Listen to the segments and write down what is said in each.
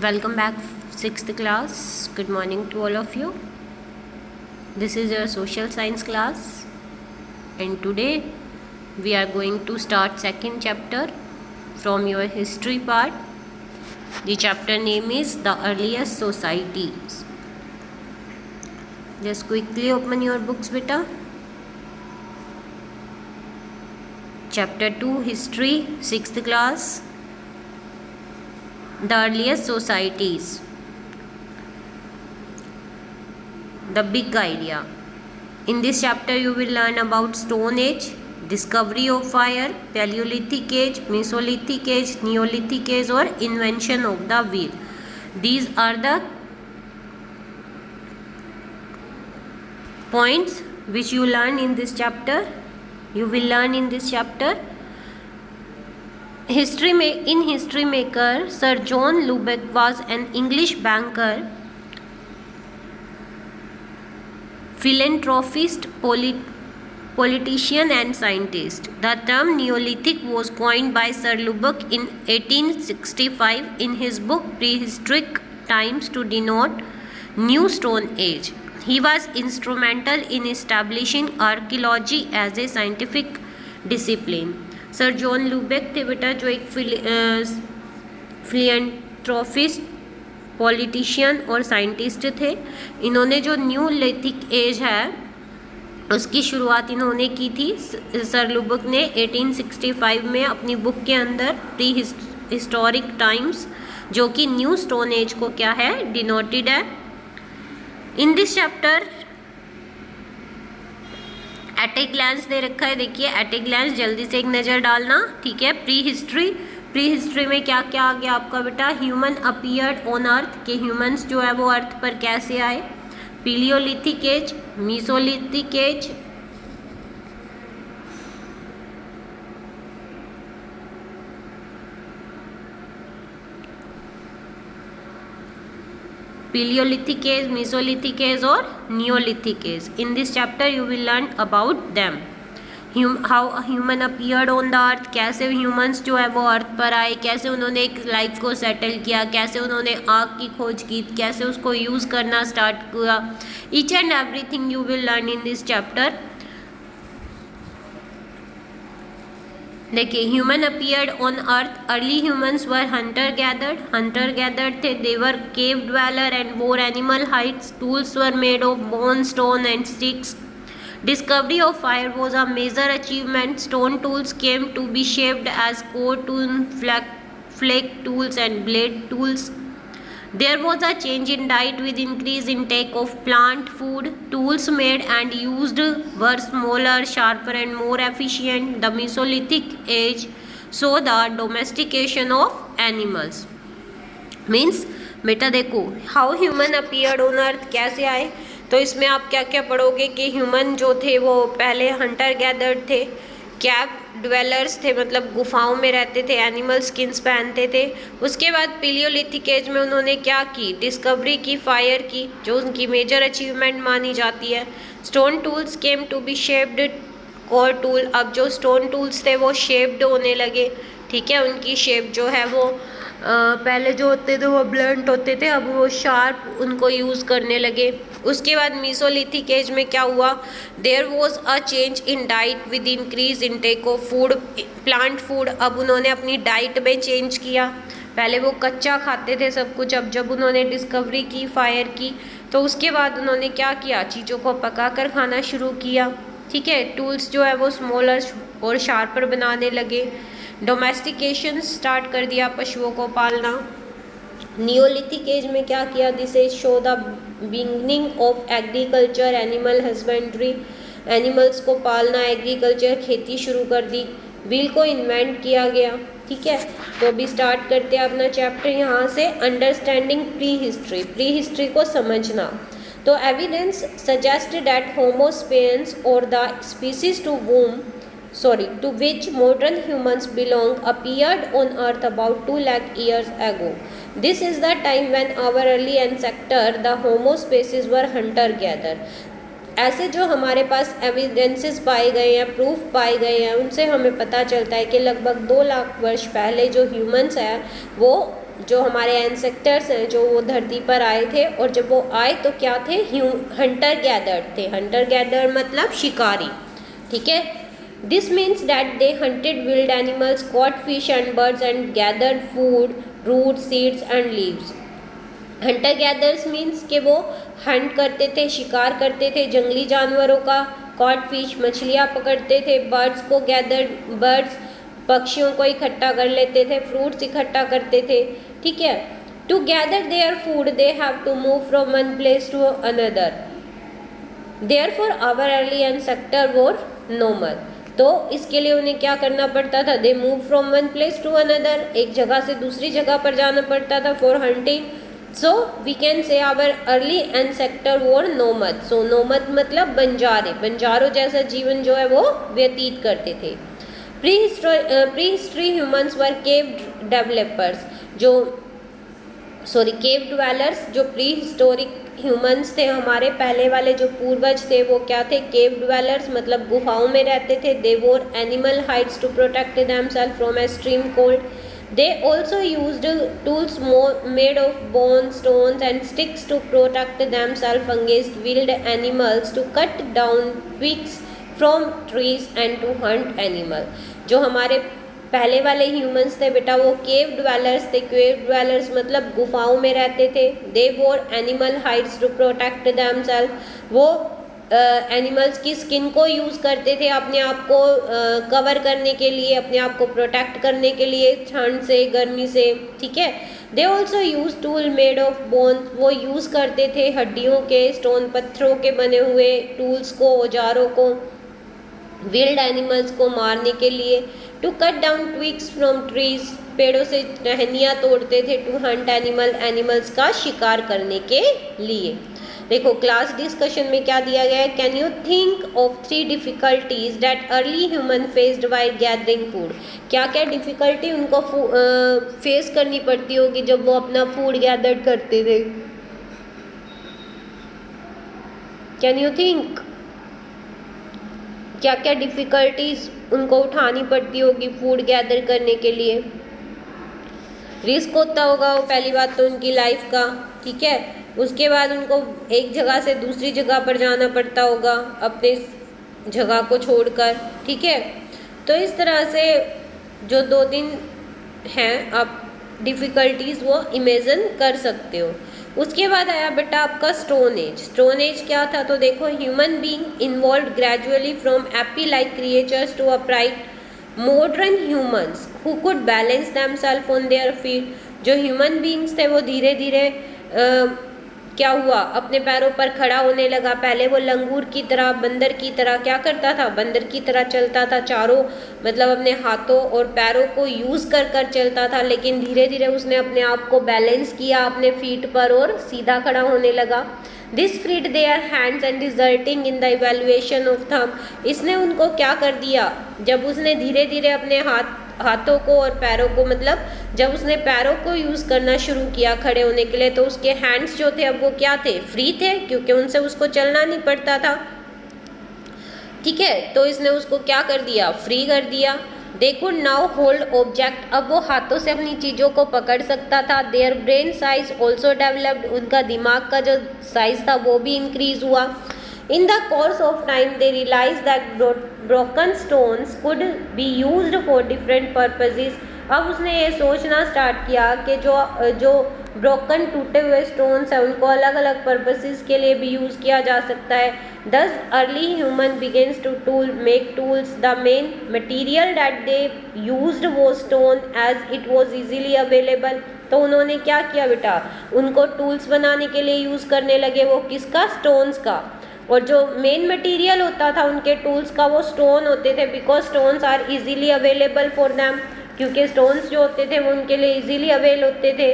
Welcome back, 6th class. Good morning to all of you. This is your social science class, and today we are going to start second chapter from your history part. The chapter name is The Earliest Societies. Just quickly open your books, beta. Chapter 2, History, 6th class. The earliest societies. The big idea. In this chapter you will learn about Stone Age, discovery of fire, Paleolithic Age, Mesolithic Age, Neolithic Age or invention of the wheel. These are the points which you learn in this chapter. You will learn in this chapter. History maker Sir John Lubbock was an English banker, philanthropist, politician and scientist. The term Neolithic was coined by Sir Lubbock in 1865 in his book Prehistoric Times to denote New Stone Age. He was instrumental in establishing archaeology as a scientific discipline. Sir John लुबेक थे बेटा, जो एक फिलियंथ्रोपिस्ट, politician और scientist थे. इन्होंने जो new lithic as है उसकी शुरुआत इन्होंने की थी. सर लुबेक ने 1865 में अपनी बुक के अंदर प्री हिस्टोरिक टाइम्स, जो कि न्यू स्टोन एज को क्या है डिनोटेड है. In this chapter at a glance दे रखा है. देखिए एट ए ग्लैंस, जल्दी से एक नज़र डालना. ठीक है. प्री हिस्ट्री में क्या क्या आ गया आपका बेटा? ह्यूमन अपीयर्ड ऑन अर्थ, के ह्यूमंस जो है वो अर्थ पर कैसे आए. Paleolithic age, mesolithic age, Paleolithic age, Mesolithic age और Neolithic age. In this chapter you will learn about them. How human appeared on the earth, कैसे humans जो है वो अर्थ पर आए, कैसे उन्होंने एक लाइफ को सेटल किया, कैसे उन्होंने आग की खोज की, कैसे उसको यूज़ करना स्टार्ट किया. Each and everything you will learn in this chapter. देखिए human appeared on earth. Early humans were hunter gathered थे. They were cave dweller and wore animal hides. Tools were made of bone, stone and sticks. Discovery of fire was a major achievement. Stone tools came to be shaped as core tool, flake tools and blade tools. There was a change in diet with increased intake of plant food. Tools made and used were smaller, sharper and more efficient. The Mesolithic age saw the domestication of animals. Means बेटा देखो how human appeared on earth, कैसे आए. तो इसमें आप क्या क्या पढ़ोगे कि ह्यूमन जो थे वो पहले हंटर गैदर्ड थे, कैव ड्वेलर्स थे, मतलब गुफाओं में रहते थे, एनिमल स्किन्स पहनते थे. उसके बाद पीलियोलिथिक एज में उन्होंने क्या की? डिस्कवरी की फायर की, जो उनकी मेजर अचीवमेंट मानी जाती है. Stone tools came to be shaped, core tool. अब जो स्टोन टूल्स थे वो शेप्ड होने लगे. ठीक है. उनकी शेप जो है वो पहले जो होते थे वो ब्लंट होते थे, अब वो शार्प उनको यूज़ करने लगे. उसके बाद मीसोलिथिक एज में क्या हुआ? There was a change in diet with increase intake of food, plant food. अब उन्होंने अपनी डाइट में चेंज किया. पहले वो कच्चा खाते थे सब कुछ. अब जब उन्होंने डिस्कवरी की फायर की तो उसके बाद उन्होंने क्या किया? चीज़ों को पका कर खाना शुरू किया. ठीक है. टूल्स जो है वो स्मॉलर और शार्पर बनाने लगे. डोमेस्टिकेशन स्टार्ट कर दिया, पशुओं को पालना. नियोलिथिक एज में क्या किया? This age show the beginning of agriculture, animal husbandry. Animals को पालना, एग्रीकल्चर, खेती शुरू कर दी. व्हील को इन्वेंट किया गया. ठीक है. तो अभी स्टार्ट करते हैं अपना चैप्टर यहाँ से. अंडरस्टैंडिंग प्री हिस्ट्री को समझना. तो evidence suggest that Homo sapiens और the species to which modern humans belong appeared on earth about 2 lakh years ago. This is the time when our early ancestor, the homo species, were hunter gatherer. ऐसे जो हमारे पास evidences पाए गए हैं, proof पाए गए हैं, उनसे हमें पता चलता है कि लगभग 2 लाख वर्ष पहले जो ह्यूमंस हैं वो जो हमारे एंसेस्टर्स हैं जो वो धरती पर आए थे, और जब वो आए तो क्या थे, हंटर गैदर थे। हंटर गैदर मतलब शिकारी, ठीक है। This means that they hunted wild animals, caught fish and birds and gathered food, root, seeds and leaves. Hunter gatherers means कि वो हंट करते थे, शिकार करते थे जंगली जानवरों का, कॉट फिश मछलियाँ पकड़ते थे, बर्ड्स को बर्ड्स पक्षियों को इकट्ठा कर लेते थे, फ्रूट्स इकट्ठा करते थे, ठीक है। To gather their food they have to move from one place to another, therefore our early ancestor were nomad. तो इसके लिए उन्हें क्या करना पड़ता था, they move from one place to another, एक जगह से दूसरी जगह पर जाना पड़ता था for hunting. So we can say our early ancestor were nomad. So nomad मतलब बंजारे, बंजारों जैसा जीवन जो है वो व्यतीत करते थे। प्री हिस्ट्री ह्यूमन्स वर केव डेवलपर्स, केव ड्वेलर्स। जो प्री हिस्टोरिक ह्यूमन्स थे, हमारे पहले वाले जो पूर्वज थे, वो क्या थे, केव ड्वेलर्स मतलब गुफाओं में रहते थे। They wore animal hides to protect themselves from extreme cold. They also used tools made of bone, stones and sticks to protect themselves against wild animals, to cut down twigs from trees and to hunt animal। जो हमारे पहले वाले humans थे बेटा, वो केव dwellers थे। केव dwellers मतलब गुफाओं में रहते थे। They wore animal hides to protect themselves, वो एनिमल्स की स्किन को यूज़ करते थे अपने आप को कवर करने के लिए, अपने आप को प्रोटेक्ट करने के लिए ठंड से, गर्मी से, ठीक है। They also use tool made of bone, वो यूज़ करते थे हड्डियों के, स्टोन पत्थरों के बने हुए टूल्स को, औजारों को, विल्ड एनिमल्स को मारने के लिए। To cut down twigs from trees, पेड़ों से टहनियाँ तोड़ते थे। टू हंट एनिमल्स का शिकार करने के लिए। देखो क्लास डिस्कशन में क्या दिया गया है, can you think of 3 difficulties that early human faced while gathering food. क्या क्या डिफिकल्टी उनको फेस करनी पड़ती होगी जब वो अपना फूड गैदर करते थे। कैन यू थिंक क्या क्या डिफिकल्टीज उनको उठानी पड़ती होगी फूड गैदर करने के लिए। रिस्क होता होगा वो पहली बात तो उनकी लाइफ का, ठीक है। उसके बाद उनको एक जगह से दूसरी जगह पर जाना पड़ता होगा अपने जगह को छोड़कर, ठीक है। तो इस तरह से जो 2-3 हैं आप डिफ़िकल्टीज़ वो इमेजिन कर सकते हो। उसके बाद आया बेटा आपका स्टोन एज। स्टोन एज क्या था, तो देखो human being involve gradually from ape like creatures to upright modern humans who could balance themselves on their feet. जो ह्यूमन बीइंग्स थे वो धीरे धीरे क्या हुआ, अपने पैरों पर खड़ा होने लगा। पहले वो लंगूर की तरह, बंदर की तरह क्या करता था, बंदर की तरह चलता था, चारों मतलब अपने हाथों और पैरों को यूज़ कर कर चलता था। लेकिन धीरे धीरे उसने अपने आप को बैलेंस किया अपने फीट पर और सीधा खड़ा होने लगा। This freed their hands and resulting in the evaluation of thumb. इसने उनको क्या कर दिया, जब उसने धीरे धीरे अपने हाथों को और पैरों को, मतलब जब उसने पैरों को यूज़ करना शुरू किया खड़े होने के लिए, तो उसके हैंड्स जो थे अब वो क्या थे, फ्री थे, क्योंकि उनसे उसको चलना नहीं पड़ता था, ठीक है। तो इसने उसको क्या कर दिया, फ्री कर दिया। They could now hold object, अब वो हाथों से अपनी चीज़ों को पकड़ सकता था। Their brain size also developed, उनका दिमाग का जो साइज था वो भी इंक्रीज हुआ। In the course of time, they realized that broken stones could be used for different purposes. अब उसने ये सोचना स्टार्ट किया कि जो ब्रोकन टूटे हुए स्टोन्स हैं उनको अलग अलग पर्पसेस के लिए भी यूज़ किया जा सकता है। Thus early human begins to make tools. The main material that they used was stone as it was easily available. तो उन्होंने क्या किया बेटा, उनको टूल्स बनाने के लिए यूज़ करने लगे, वो किसका, स्टोन्स का। और जो मेन मटेरियल होता था उनके टूल्स का वो स्टोन होते थे, because stones are easily available for them, क्योंकि स्टोन्स जो होते थे वो उनके लिए इजीली अवेल होते थे।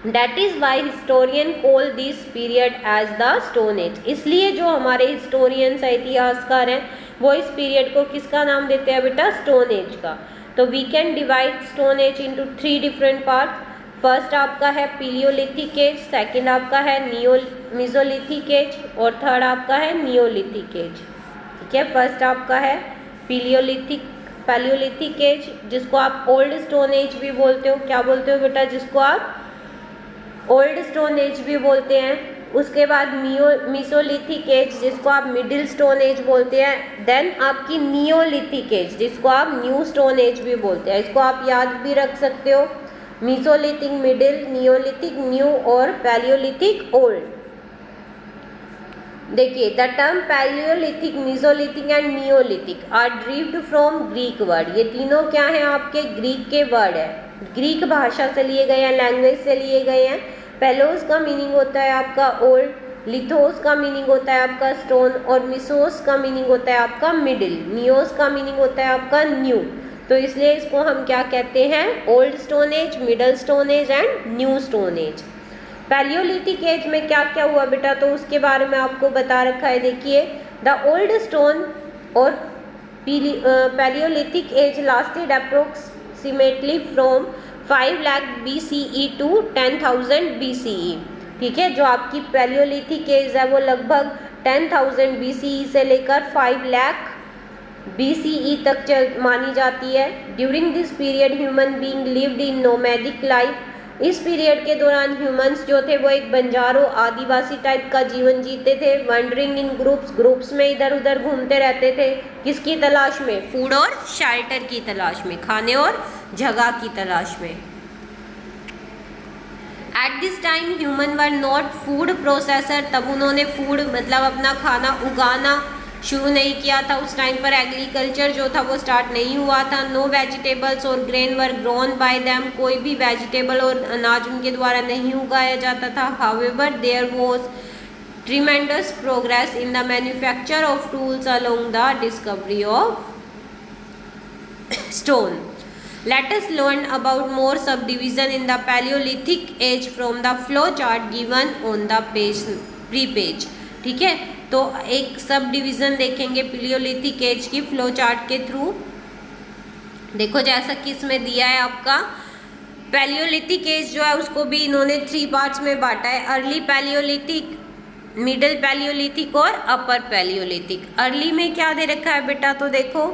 That is why historian call this period as the stone age. इसलिए जो हमारे हिस्टोरियंस है, इतिहासकार हैं, वो इस पीरियड को किसका नाम देते हैं बेटा, स्टोन एज का। तो we can divide stone age into 3 different parts. First आपका है पीलियोलिथिक एज, सेकंड आपका है मेसोलिथिक एज और थर्ड आपका है नियोलिथिक एज, ठीक है। फर्स्ट आपका है पीलियोलिथिक पैलियोलिथिक एज, जिसको आप ओल्ड स्टोन एज भी बोलते हो। क्या बोलते हो बेटा? जिसको आप ओल्ड स्टोन एज भी बोलते हैं। उसके बाद मीसोलिथिक एज, जिसको आप मिडिल स्टोन एज बोलते हैं। देन आपकी नियोलिथिक एज, जिसको आप न्यू स्टोन एज भी बोलते हैं। इसको आप याद भी रख सकते हो, मीसोलिथिक मिडिल, नियोलिथिक न्यू और पैलियोलिथिक ओल्ड। देखिए, the term paleolithic, mesolithic and neolithic are derived from Greek word. ये तीनों क्या हैं? आपके ग्रीक के वर्ड है, ग्रीक भाषा से लिए गए हैं, लैंग्वेज से लिए गए हैं। पेलोस का मीनिंग होता है आपका ओल्ड, लिथोस का मीनिंग होता है आपका स्टोन, और मिसोस का मीनिंग होता है आपका मिडिल, नियोस का मीनिंग होता है आपका न्यू। तो इसलिए इसको हम क्या कहते हैं? Old stone age, middle stone age and new stone age. Paleolithic age में क्या क्या हुआ बेटा? तो उसके बारे में आपको बता रखा है। देखिए, द ओल्ड स्टोन और paleolithic age lasted approximately from 5 lakh BCE to 10,000 BCE। ठीक है, जो आपकी पैलियोलिथिक एज है वो लगभग 10,000 BCE से लेकर 5 लाख BCE तक मानी जाती है। During this period human being lived in nomadic life. इस पीरियड के दौरान ह्यूमंस जो थे वो एक बंजारों आदिवासी टाइप का जीवन जीते थे। वंडरिंग इन ग्रुप्स में इधर उधर घूमते रहते थे। किसकी तलाश में? फूड और शेल्टर की तलाश में, खाने और जगह की तलाश में। At this time human were not food processor. तब उन्होंने फूड मतलब अपना खाना उगाना शुरू नहीं किया था। उस टाइम पर एग्रीकल्चर जो था वो स्टार्ट नहीं हुआ था। नो वेजिटेबल्स और grain were grown by them. कोई भी वेजिटेबल और अनाज उनके द्वारा नहीं उगाया जाता था। However there was tremendous progress in the manufacture of tools along the discovery of stone. Let us learn about more subdivision in the Paleolithic age from the flow chart given on the page. ठीक है, तो एक sub division देखेंगे Palaeolithic as की flow chart के through. देखो, जैसा कि इसमें दिया है आपका पैलियोलिथिक एज जो है उसको भी इन्होंने 3 पार्ट्स में बांटा है। अर्ली पैलियोलिथिक, मिडिल पैलियोलिथिक और अपर पैलियोलिथिक। अर्ली में क्या दे रखा है बेटा? तो देखो,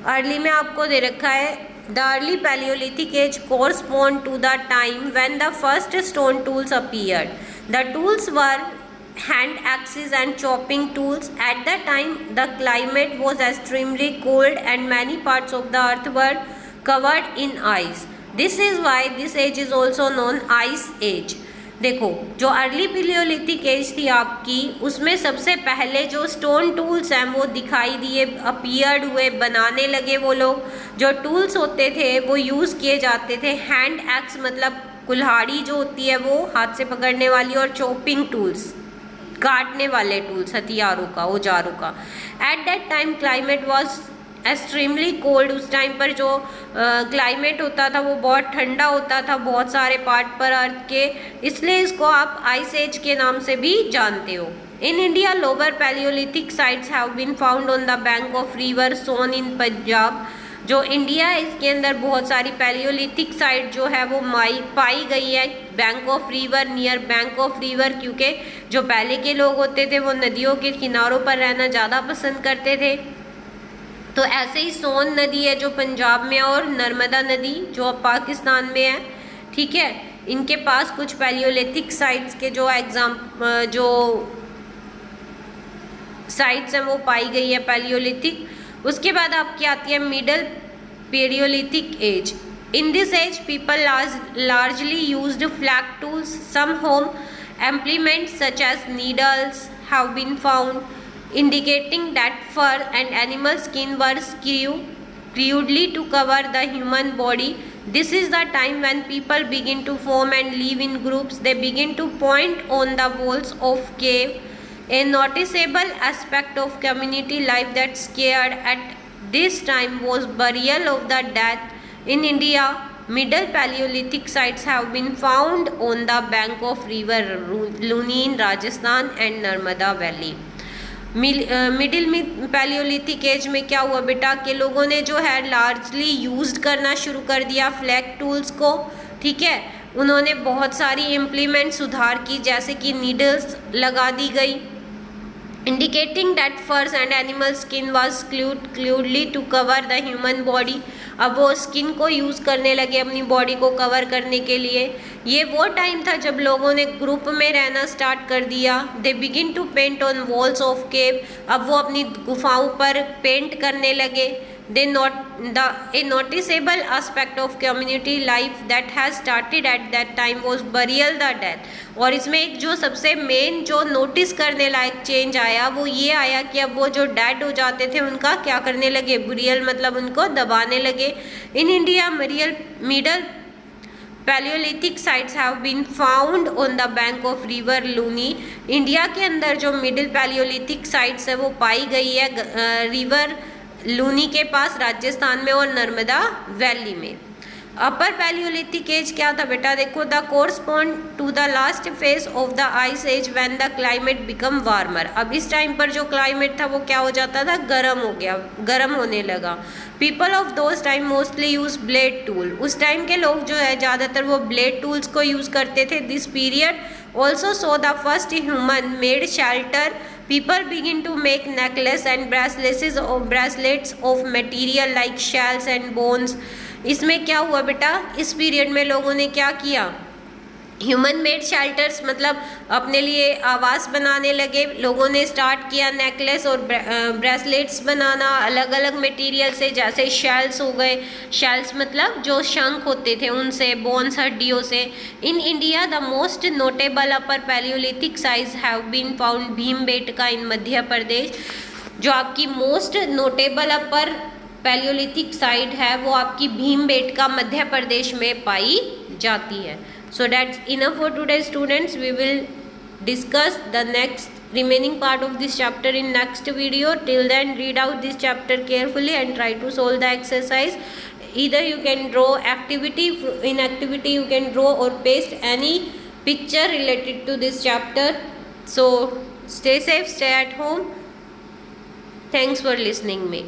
अर्ली में आपको दे रखा है the early paleolithic age correspond to the time when the first stone tools appeared. The tools were hand axes and chopping tools. At that time the climate was extremely cold and many parts of the earth were covered in ice. This is why this age is also known ice age. देखो, जो early paleolithic as थी आपकी, उसमें सबसे पहले जो stone tools हैं वो दिखाई दिए, अपीयर्ड हुए, बनाने लगे वो लोग। जो टूल्स होते थे वो यूज़ किए जाते थे। हैंड एक्स मतलब कुल्हाड़ी जो होती है वो हाथ से पकड़ने वाली, और चॉपिंग टूल्स काटने वाले टूल्स, हथियारों का, औजारों का। At that time climate was extremely cold. उस टाइम पर जो क्लाइमेट होता था वो बहुत ठंडा होता था बहुत सारे पार्ट पर अर्थ के, इसलिए इसको आप आइस एज के नाम से भी जानते हो। In India lower paleolithic sites have been found on the bank of river Son in Punjab. जो इंडिया है इसके अंदर बहुत सारी पैलियोलिथिक साइट जो है वो पाई गई है bank of river, near bank of river, क्योंकि जो पहले के लोग होते थे वो नदियों के किनारों पर रहना ज़्यादा पसंद करते थे। तो ऐसे ही सोन नदी है जो पंजाब में, और नर्मदा नदी जो अब पाकिस्तान में है। ठीक है, इनके पास कुछ पैलियोलिथिक साइट्स के जो जो साइट्स हैं वो पाई गई है पैलियोलिथिक। उसके बाद आपकी आती है middle paleolithic age. In this age people largely used flat tools. Some home implements such as needles have been found, indicating that fur and animal skin were crudely to cover the human body. This is the time when people begin to form and live in groups. They begin to point on the walls of cave. A noticeable aspect of community life that scared at this time was burial of the dead. In India, middle Paleolithic sites have been found on the bank of river Luni in Rajasthan and Narmada Valley. Middle में Palaeolithic age में क्या हुआ बेटा कि लोगों ने जो है लार्जली यूज़ करना शुरू कर दिया फ्लैट टूल्स को। ठीक है, उन्होंने बहुत सारी इम्प्लीमेंट सुधार की, जैसे कि नीडल्स लगा दी गई, indicating that furs and animal skin was crudely to cover the human body. अब वो स्किन को यूज़ करने लगे अपनी बॉडी को कवर करने के लिए. ये वो टाइम था जब लोगों ने ग्रुप में रहना स्टार्ट कर दिया. They begin to paint on walls of cave. अब वो अपनी गुफाओं पर पेंट करने लगे. They a noticeable aspect of community life that has started at that time was burial the dead. और इसमें एक जो सबसे मेन जो नोटिस करने लायक चेंज आया वो ये आया कि अब वो जो डेड हो जाते थे उनका क्या करने लगे, बुरियल मतलब उनको दबाने लगे. In India middle paleolithic sites have been found on the bank of river Luni. India के अंदर जो मिडिल पैलियोलिथिक साइट्स है वो पाई गई है रिवर लूनी के पास राजस्थान में और नर्मदा वैली में. अपर पैलियोलिथिक एज क्या था बेटा, देखो the correspond to the last phase of the ice age when the climate become warmer. अब इस टाइम पर जो क्लाइमेट था वो क्या हो जाता था, गर्म होने लगा. People of those time mostly use blade tool. उस टाइम के लोग जो है ज़्यादातर वो ब्लेड टूल्स को यूज़ करते थे. This period also so the first human made shelter. People begin to make necklace and bracelets of material like shells and bones. इसमें क्या हुआ बेटा, इस पीरियड में लोगों ने क्या किया, ह्यूमन मेड शेल्टर्स मतलब अपने लिए आवास बनाने लगे. लोगों ने स्टार्ट किया नेकलेस और ब्रेसलेट्स बनाना अलग अलग मटेरियल से, जैसे शेल्स हो गए. शेल्स मतलब जो शंख होते थे उनसे, बोन्स हड्डियों से. In India the most notable upper paleolithic साइज have been found Bhimbetka in Madhya Pradesh. जो आपकी most notable upper paleolithic site है वो आपकी भीमबेटका मध्य प्रदेश में पाई जाती है. So that's enough for today students. We will discuss the next remaining part of this chapter in next video. Till then read out this chapter carefully and try to solve the exercise. Either you can draw activity, in activity you can draw or paste any picture related to this chapter. So stay safe, stay at home. Thanks for listening me.